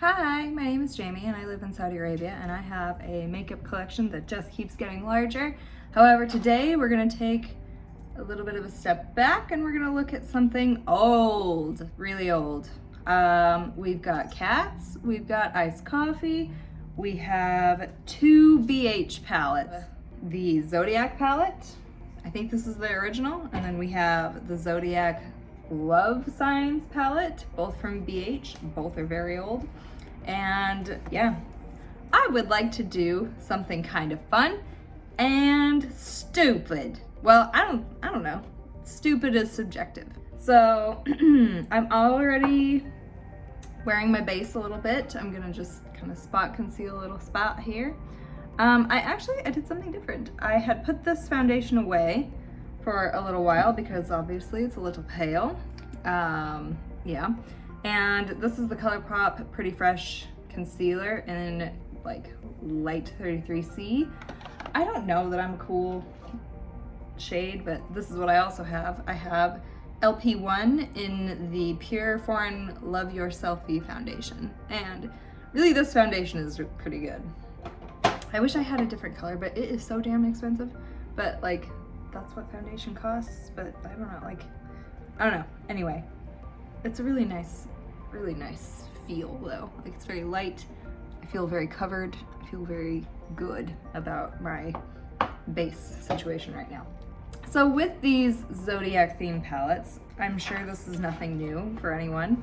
Hi, my name is Jamie and I live in Saudi Arabia and I have a makeup collection that just keeps getting larger. However, today we're going to take a little bit of a step back and we're going to look at something old, really old. We've got cats, we've got iced coffee, we have two BH palettes. The Zodiac palette, I think this is the original, and then we have the Zodiac Love Signs palette, both from BH, both are very old. And yeah, I would like to do something kind of fun and stupid. Well, I don't know. Stupid is subjective. So I'm already wearing my base a little bit. I'm gonna just kind of spot conceal a little spot here. I did something different. I had put this foundation away for a little while because obviously it's a little pale. Yeah. And this is the ColourPop Pretty Fresh Concealer in like light 33C. I don't know that I'm a cool shade, but this is what I also have. I have LP1 in the Pure Foreign Love Your Selfie foundation. And really this foundation is pretty good. I wish I had a different color, but it is so damn expensive. But like, that's what foundation costs, but I don't know, like, I don't know. Anyway, it's a really nice feel though. Like it's very light. I feel very covered. I feel very good about my base situation right now. So with these Zodiac themed palettes, I'm sure this is nothing new for anyone.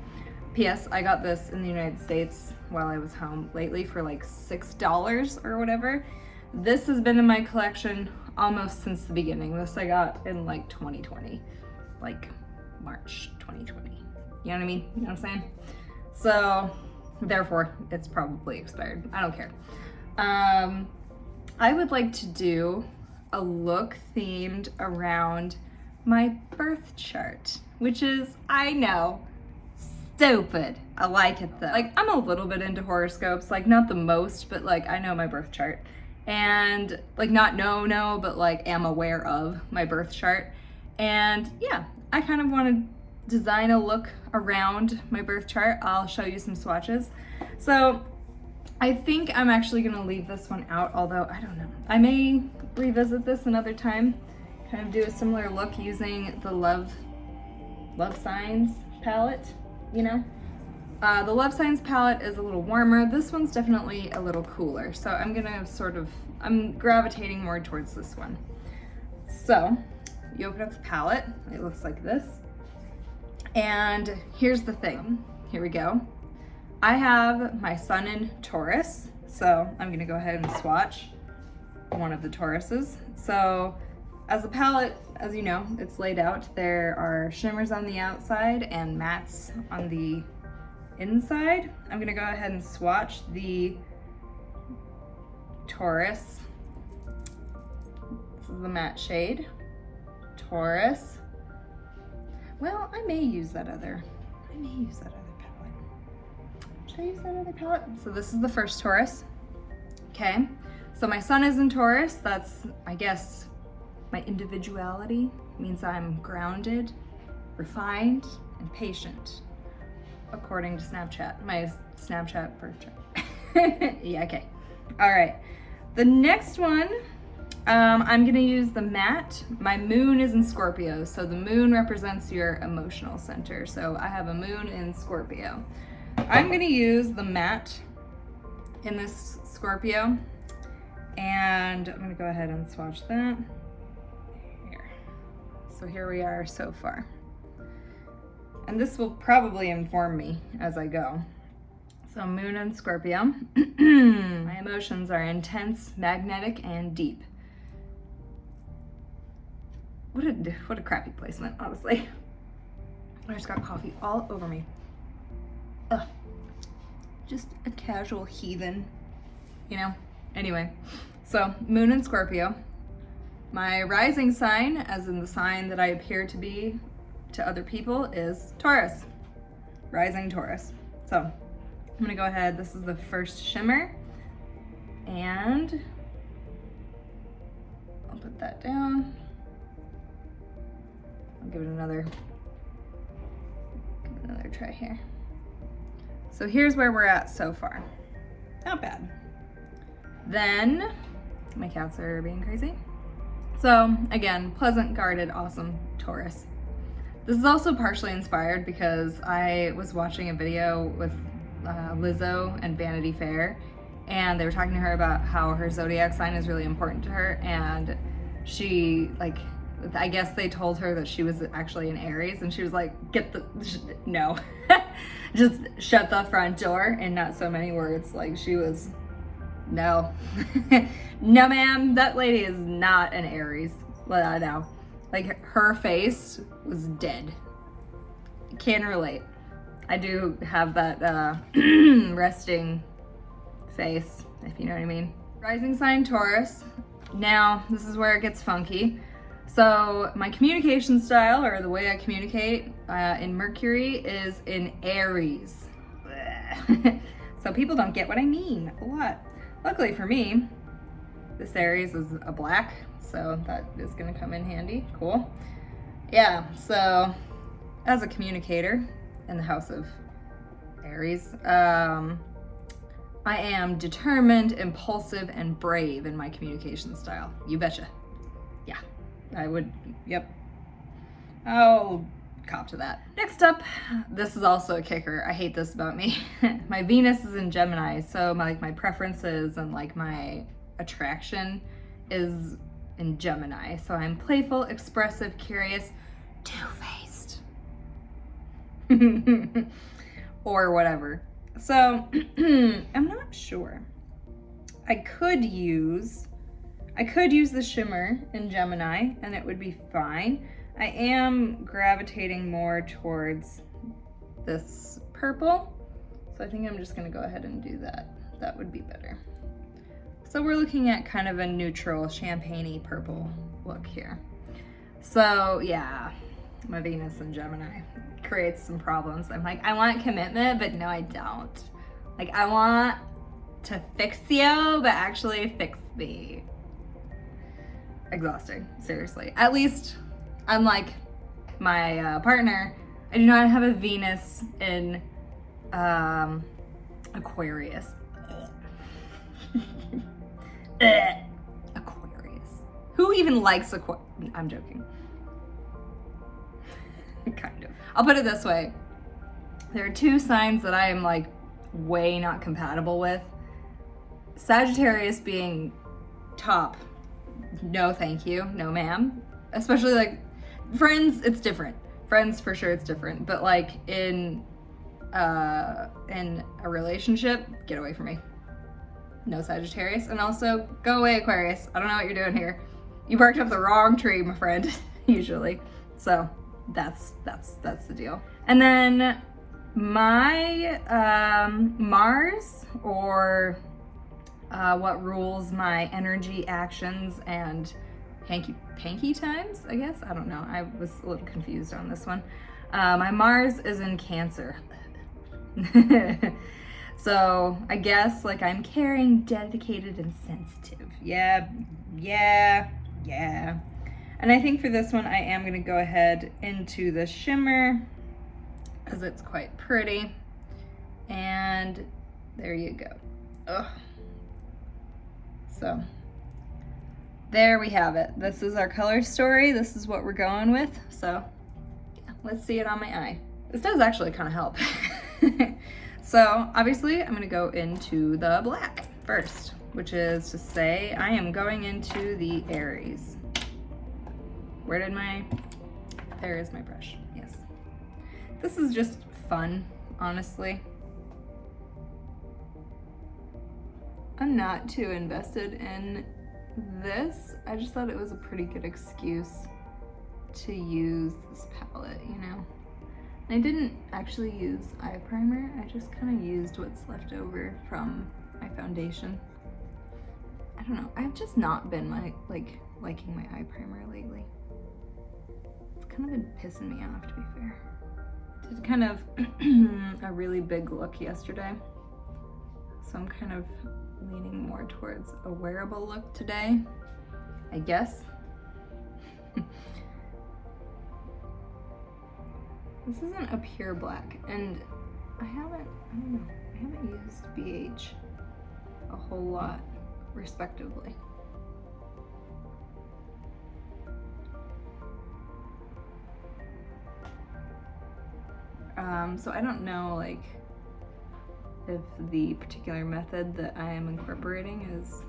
P.S. I got this in the United States while I was home lately for like $6 or whatever. This has been in my collection almost since the beginning. This I got in like 2020, like March 2020. You know what I mean? You know what I'm saying? So therefore it's probably expired. I don't care. I would like to do a look themed around my birth chart, which is, I know, stupid. I like it though. Like I'm a little bit into horoscopes, like not the most, but like I know my birth chart. And like not know, but like am aware of my birth chart. And yeah, I kind of want to design a look around my birth chart. I'll show you some swatches. So I think I'm actually gonna leave this one out, although I don't know. I may revisit this another time, kind of do a similar look using the Love Signs palette, you know? The Love Signs palette is a little warmer. This one's definitely a little cooler. So I'm gravitating more towards this one. So you open up the palette, it looks like this. And here's the thing, here we go. I have my sun in Taurus, so I'm gonna go ahead and swatch one of the Tauruses. So as a palette, as you know, it's laid out. There are shimmers on the outside and mattes on the inside. I'm gonna go ahead and swatch the Taurus. This is the matte shade, Taurus. Well, I may use that other palette. Should I use that other palette? So this is the first Taurus. Okay, so my sun is in Taurus. That's, I guess, my individuality. Means I'm grounded, refined, and patient, according to Snapchat, my Snapchat birth chart. Yeah, okay. All right, the next one, I'm gonna use the matte. My moon is in Scorpio, so the moon represents your emotional center. So I have a moon in Scorpio. I'm gonna use the matte in this Scorpio, and I'm gonna go ahead and swatch that. Here. So here we are so far. And this will probably inform me as I go. So moon in Scorpio. My emotions are intense, magnetic, and deep. What a crappy placement, honestly. I just got coffee all over me. Ugh. Just a casual heathen, you know? Anyway, so moon in Scorpio. My rising sign, as in the sign that I appear to be to other people, is Taurus. Rising Taurus. So I'm gonna go ahead, this is the first shimmer, and I'll put that down. I'll give it another try here. So here's where we're at so far. Not bad. Then, my cats are being crazy. So again, pleasant, guarded, awesome Taurus. This is also partially inspired because I was watching a video with Lizzo and Vanity Fair, and they were talking to her about how her zodiac sign is really important to her, and she, like, I guess they told her that she was actually an Aries, and she was like, no, just shut the front door in not so many words. Like, she was, no, no ma'am, that lady is not an Aries. No. Like, her face was dead. Can relate. I do have that resting face, if you know what I mean. Rising sign Taurus. Now, this is where it gets funky. So my communication style, or the way I communicate in Mercury, is in Aries. So people don't get what I mean a lot. Luckily for me, this Aries is a black, so that is gonna come in handy. Cool. Yeah, so as a communicator in the house of Aries, I am determined, impulsive, and brave in my communication style. You betcha. Yeah, I would, yep. I'll cop to that. Next up, this is also a kicker. I hate this about me. My Venus is in Gemini, so my preferences and like my attraction is in Gemini. So I'm playful, expressive, curious, two-faced. Or whatever. So I'm not sure. I could use the shimmer in Gemini and it would be fine. I am gravitating more towards this purple. So I think I'm just gonna go ahead and do that. That would be better. So we're looking at kind of a neutral champagne-y purple look here. So yeah, my Venus in Gemini creates some problems. I'm like, I want commitment, but no, I don't. Like, I want to fix you, but actually fix me. Exhausting, seriously. At least, unlike my partner, I do not have a Venus in Aquarius. Aquarius. Who even likes Aquarius? I'm joking. Kind of. I'll put it this way. There are two signs that I am like way not compatible with. Sagittarius being top. No, thank you. No, ma'am. Especially like friends, it's different. Friends, for sure, it's different. But like in a relationship, get away from me. No Sagittarius. And also, go away, Aquarius. I don't know what you're doing here. You barked up the wrong tree, my friend, usually. So that's the deal. And then my Mars, or what rules my energy, actions, and hanky times, I guess? I don't know. I was a little confused on this one. My Mars is in Cancer. So I guess like I'm caring, dedicated, and sensitive. Yeah. And I think for this one, I am gonna go ahead into the shimmer because it's quite pretty. And there you go. Ugh. So there we have it. This is our color story. This is what we're going with. So yeah, let's see it on my eye. This does actually kind of help. So obviously I'm gonna go into the black first, which is to say I am going into the Aries. There is my brush, yes. This is just fun, honestly. I'm not too invested in this. I just thought it was a pretty good excuse to use this palette, you know? I didn't actually use eye primer. I just kind of used what's left over from my foundation. I don't know. I've just not been liking my eye primer lately. It's kind of been pissing me off, to be fair. Did kind of a really big look yesterday. So I'm kind of leaning more towards a wearable look today, I guess. This isn't a pure black, and I don't know, I haven't used BH a whole lot, respectively. So I don't know, like, if the particular method that I am incorporating is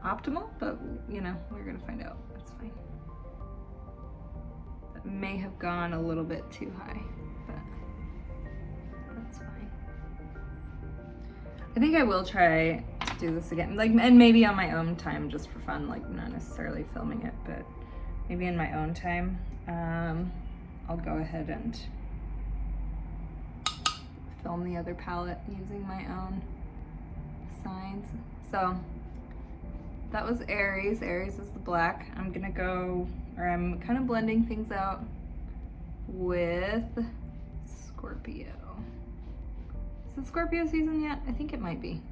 optimal, but you know, we're gonna find out. That's fine. That may have gone a little bit too high, but that's fine. I think I will try to do this again, like, and maybe on my own time, just for fun, like not necessarily filming it, but maybe in my own time. I'll go ahead and film the other palette using my own signs. So that was Aries. Aries is the black. I'm gonna go, or I'm kind of blending things out with Scorpio. Is it Scorpio season yet? I think it might be.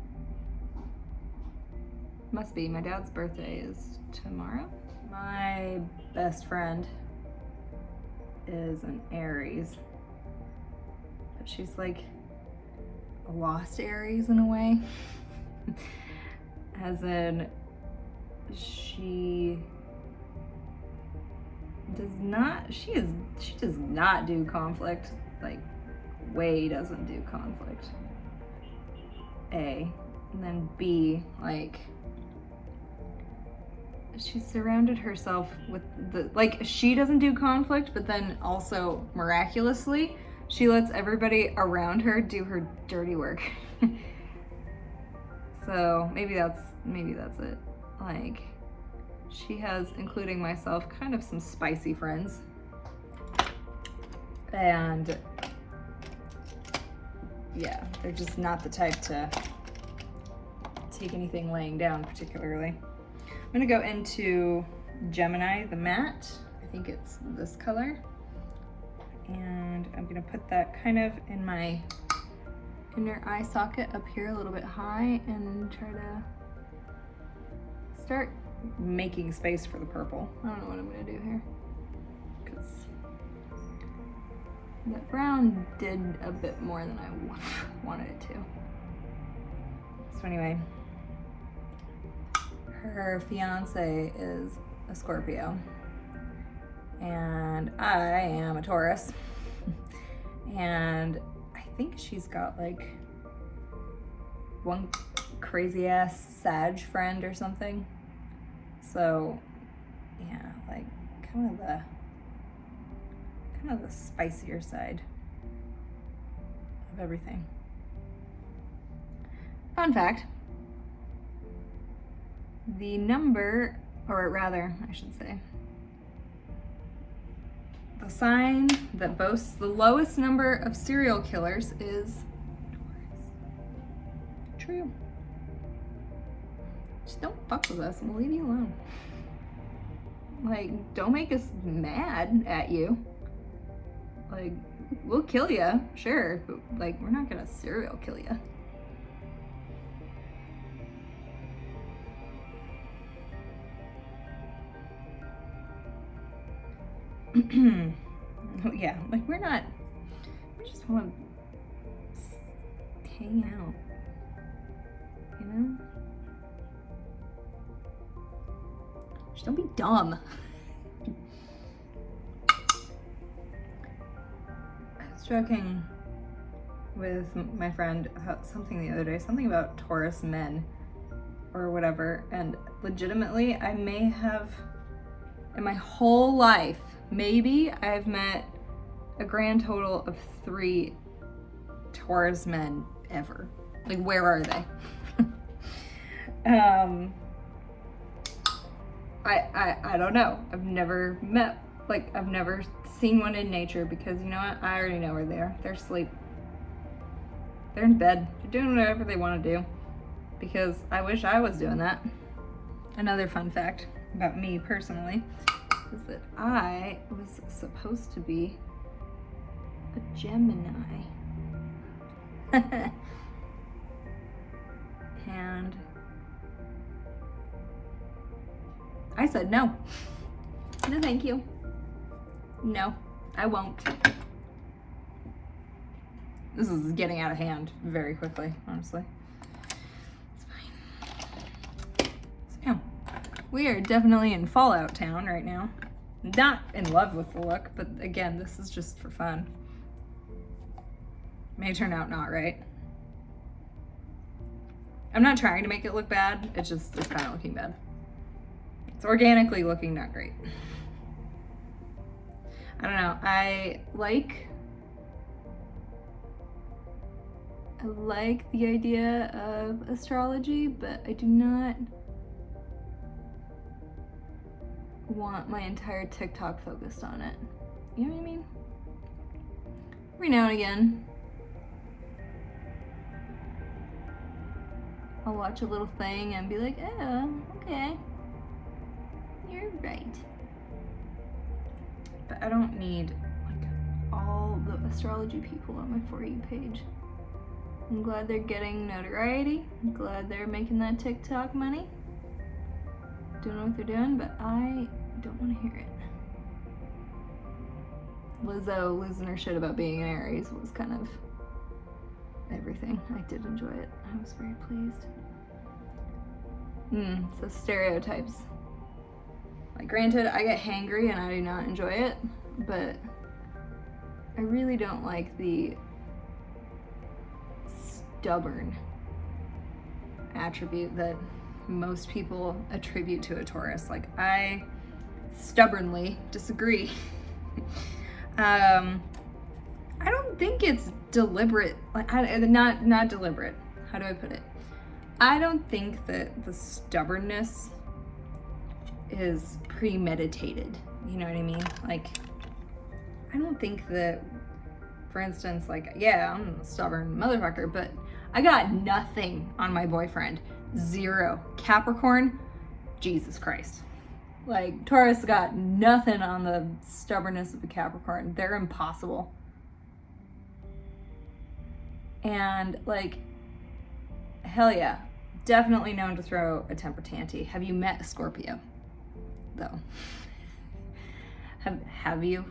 Must be. My dad's birthday is tomorrow. My best friend is an Aries, but she's like a lost Aries in a way. As in, she does not do conflict, like way doesn't do conflict. A, and then B, like, she's surrounded herself with the, like, she doesn't do conflict, but then also miraculously she lets everybody around her do her dirty work. So maybe that's it. Like, she has, including myself, kind of some spicy friends, and yeah, they're just not the type to take anything laying down particularly. I'm gonna go into Gemini, the matte. I think it's this color. And I'm gonna put that kind of in my inner eye socket up here a little bit high and try to start making space for the purple. I don't know what I'm gonna do here, because that brown did a bit more than I wanted it to. So anyway, her fiance is a Scorpio, and I am a Taurus, and I think she's got like one crazy ass Sag friend or something. So yeah, like kind of the spicier side of everything. Fun fact, the number, or rather, I should say, the sign that boasts the lowest number of serial killers is Taurus. True. Just don't fuck with us and we'll leave you alone. Like, don't make us mad at you. Like, we'll kill you, sure, but like, we're not gonna serial kill you. Yeah, like we just want to hang out, you know? Just don't be dumb. I was joking with my friend about something the other day, something about Taurus men or whatever, and legitimately I may have, in my whole life, maybe I've met a grand total of 3 Taurus men ever. Like, where are they? I don't know. I've never met, like, I've never seen one in nature, because you know what? I already know where they are. They're asleep. They're in bed. They're doing whatever they want to do, because I wish I was doing that. Another fun fact about me personally is that I was supposed to be a Gemini. And I said no. No, thank you. No, I won't. This is getting out of hand very quickly, honestly. It's fine. So, yeah. We are definitely in Fallout Town right now. Not in love with the look, but again, this is just for fun. May turn out not right. I'm not trying to make it look bad, it's kind of looking bad. It's organically looking not great. I don't know, I like the idea of astrology, but I do not want my entire TikTok focused on it. You know what I mean? Every now and again, I'll watch a little thing and be like, oh, okay, you're right. But I don't need like all the astrology people on my For You page. I'm glad they're getting notoriety. I'm glad they're making that TikTok money. Don't know what they're doing, but I don't want to hear it. Lizzo losing her shit about being an Aries was kind of everything. I did enjoy it. I was very pleased. So stereotypes. Like, granted, I get hangry and I do not enjoy it, but I really don't like the stubborn attribute that most people attribute to a Taurus. Like, I stubbornly disagree. I don't think it's deliberate. Like, not deliberate. How do I put it? I don't think that the stubbornness is premeditated. You know what I mean? Like, I don't think that, for instance, like, yeah, I'm a stubborn motherfucker, but I got nothing on my boyfriend. 0. Capricorn, Jesus Christ. Like, Taurus got nothing on the stubbornness of a Capricorn. They're impossible. And, like, hell yeah, definitely known to throw a temper tantrum. Have you met a Scorpio, though? Have you?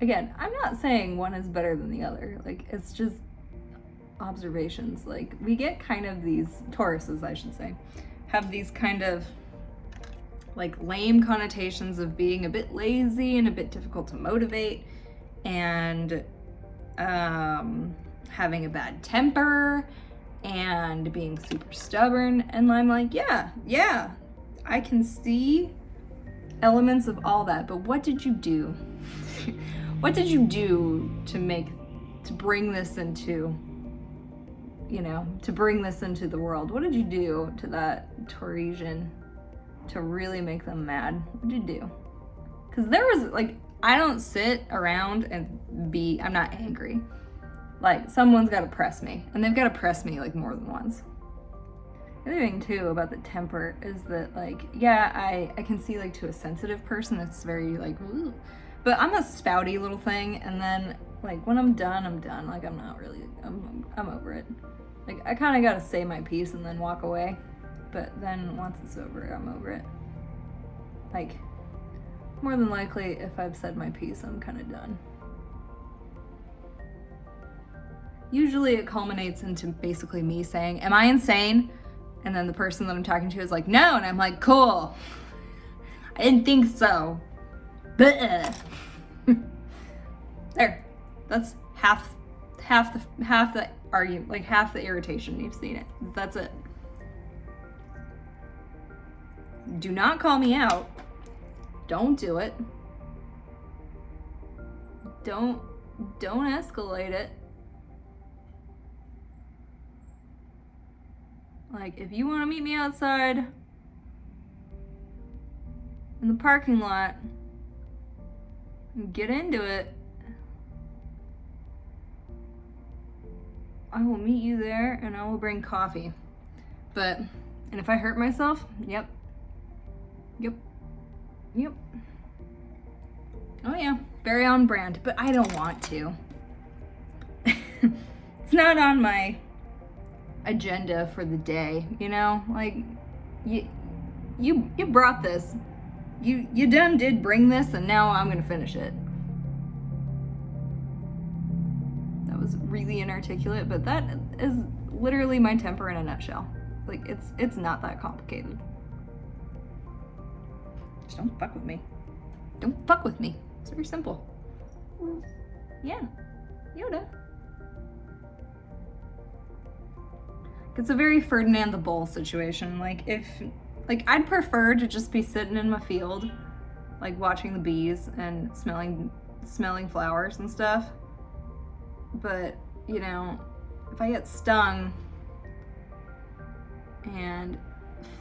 Again, I'm not saying one is better than the other. Like, it's just observations. Like, we get kind of these, Tauruses, I should say, have these kind of like lame connotations of being a bit lazy and a bit difficult to motivate, and having a bad temper and being super stubborn. And I'm like, yeah, I can see elements of all that, but what did you do? What did you do to bring this into, to bring this into the world? What did you do to that Tauresian to really make them mad? What did you do? Because there was, like, I don't sit around and I'm not angry. Like, someone's got to press me, and they've got to press me, like, more than once. The other thing, too, about the temper is that, like, yeah, I can see, like, to a sensitive person, it's very, like, ooh. But I'm a spouty little thing, and then, like, when I'm done, I'm done. Like, I'm not really, I'm over it. Like, I kind of got to say my piece and then walk away. But then once it's over, I'm over it. Like, more than likely, if I've said my piece, I'm kind of done. Usually it culminates into basically me saying, am I insane? And then the person that I'm talking to is like, no. And I'm like, cool. I didn't think so. But there. That's half the argument, like half the irritation. You've seen it. That's it. Do not call me out. Don't do it. Don't escalate it. Like, if you want to meet me outside in the parking lot and get into it, I will meet you there and I will bring coffee. And if I hurt myself, yep. Oh yeah, very on brand, but I don't want to. It's not on my agenda for the day, like, you brought this, you done did bring this, and now I'm gonna finish it. was really inarticulate, but that is literally my temper in a nutshell. Like, it's not that complicated. Just don't fuck with me. Don't fuck with me. It's very simple. Yeah, Yoda. It's a very Ferdinand the Bull situation. Like, I'd prefer to just be sitting in my field, like watching the bees and smelling flowers and stuff. But, you know, if I get stung and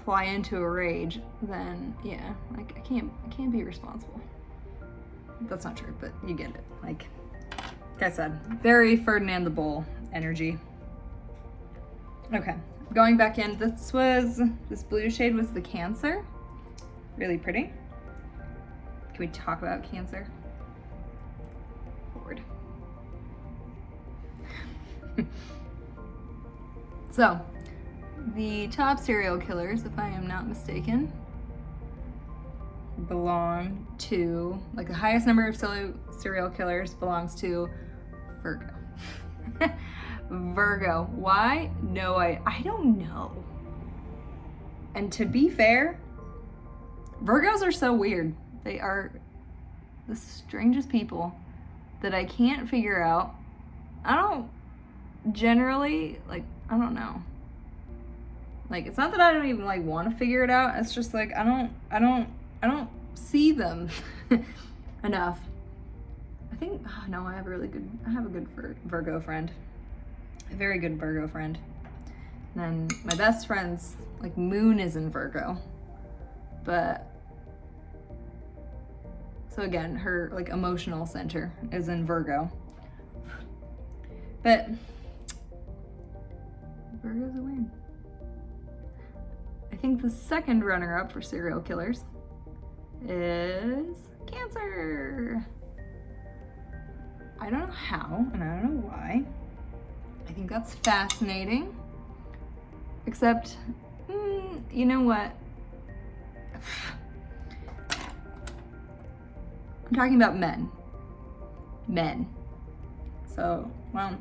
fly into a rage, then yeah, like I can't be responsible. That's not true, but you get it. Like I said, very Ferdinand the Bull energy. Okay, going back in, this blue shade was the Cancer. Really pretty. Can we talk about Cancer? Lord. So, the top serial killers, if I am not mistaken, belong to, like, the highest number of serial killers belongs to Virgo. Virgo. Why? No, I don't know. And to be fair, Virgos are so weird. They are the strangest people that I can't figure out. I don't generally, like, I don't know. Like, it's not that I don't even, like, want to figure it out. It's just, like, I don't see them enough. I think, oh, no, I have a good Virgo friend. A very good Virgo friend. And then my best friend's, like, moon is in Virgo. But, so again, her, like, emotional center is in Virgo. But Virgos are weird. I think the second runner-up for serial killers is Cancer. I don't know how, and I don't know why. I think that's fascinating. Except, you know what? I'm talking about men. Men. So, well,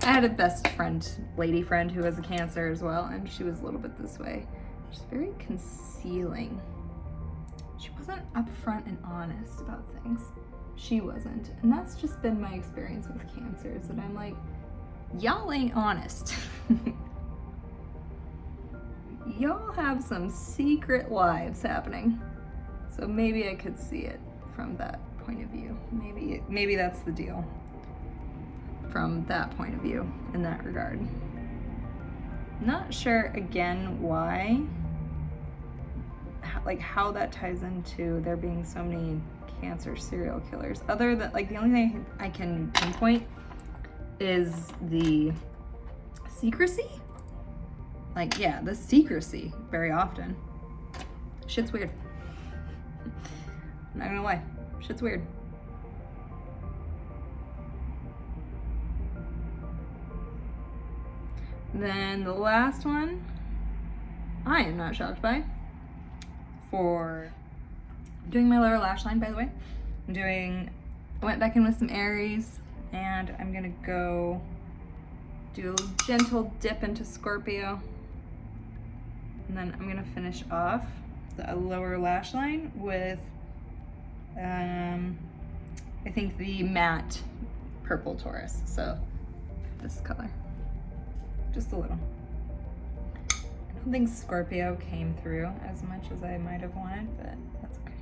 I had a best friend, lady friend, who was a Cancer as well, and she was a little bit this way. She's very concealing. She wasn't upfront and honest about things. She wasn't. And that's just been my experience with Cancers, that I'm like, y'all ain't honest. Y'all have some secret lives happening. So maybe I could see it from that point of view. Maybe that's the deal. From that point of view, in that regard. Not sure, again, why, like, how that ties into there being so many Cancer serial killers. Other than, like, the only thing I can pinpoint is the secrecy. Like, yeah, the secrecy very often. Shit's weird. I'm not gonna lie. Shit's weird. Then the last one, I am not shocked by. For doing my lower lash line, by the way, I went back in with some Aries, and I'm gonna go do a gentle dip into Scorpio. And then I'm gonna finish off the lower lash line with, I think the matte purple Taurus. So this color. Just a little. I don't think Scorpio came through as much as I might have wanted, but that's okay.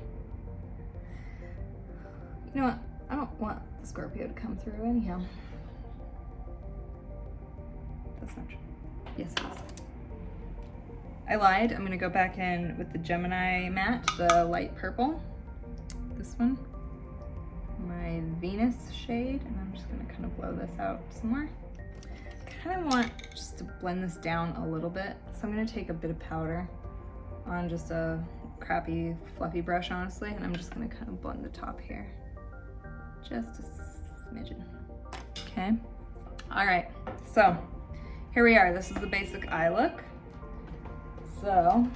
You know what? I don't want the Scorpio to come through anyhow. That's not true. Yes, it is. I lied. I'm gonna go back in with the Gemini matte, the light purple. This one. My Venus shade, and I'm just gonna kind of blow this out some more. I kind of want just to blend this down a little bit, so I'm going to take a bit of powder on just a crappy fluffy brush, honestly, and I'm just going to kind of blend the top here, just a smidgen. Okay, all right, so here we are. This is the basic eye look. So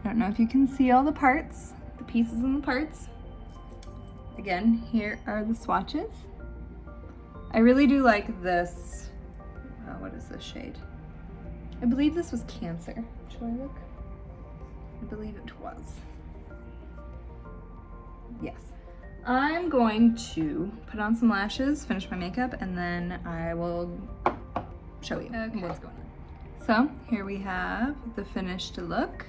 I don't know if you can see all the parts, the pieces and the parts. Again, here are the swatches. I really do like this. What is this shade? I believe this was Cancer. Should I look? I believe it was. Yes. I'm going to put on some lashes, finish my makeup, and then I will show you what's going on. So here we have the finished look.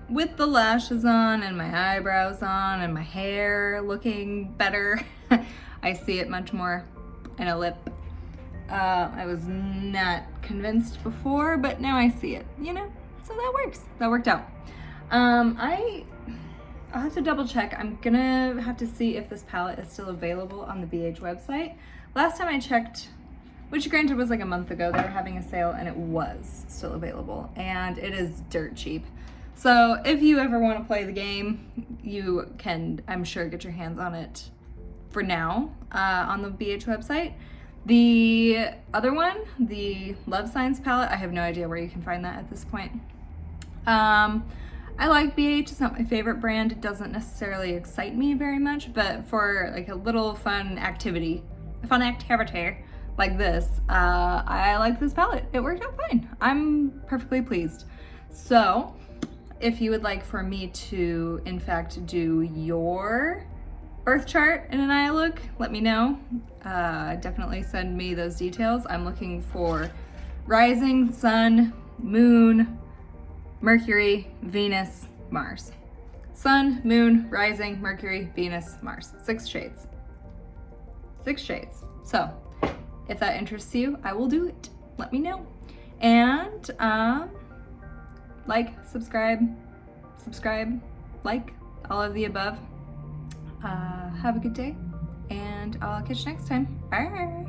With the lashes on and my eyebrows on and my hair looking better. I see it much more in a lip. I was not convinced before, but now I see it, you know? So that works. That worked out. I'll have to double check. I'm gonna have to see if this palette is still available on the BH website. Last time I checked, which granted was like a month ago, they were having a sale and it was still available, and it is dirt cheap. So if you ever want to play the game, you can, I'm sure, get your hands on it for now on the BH website. The other one, the Love Signs palette, I have no idea where you can find that at this point. I like BH, it's not my favorite brand. It doesn't necessarily excite me very much, but for like a little fun activity like this, I like this palette. It worked out fine. I'm perfectly pleased. So if you would like for me to, in fact, do your birth chart in an eye look, let me know. Definitely send me those details. I'm looking for rising, sun, moon, Mercury, Venus, Mars. Sun, moon, rising, Mercury, Venus, Mars. 6 shades. 6 shades. So if that interests you, I will do it. Let me know. And like, subscribe, like, all of the above. Have a good day, and I'll catch you next time. Bye.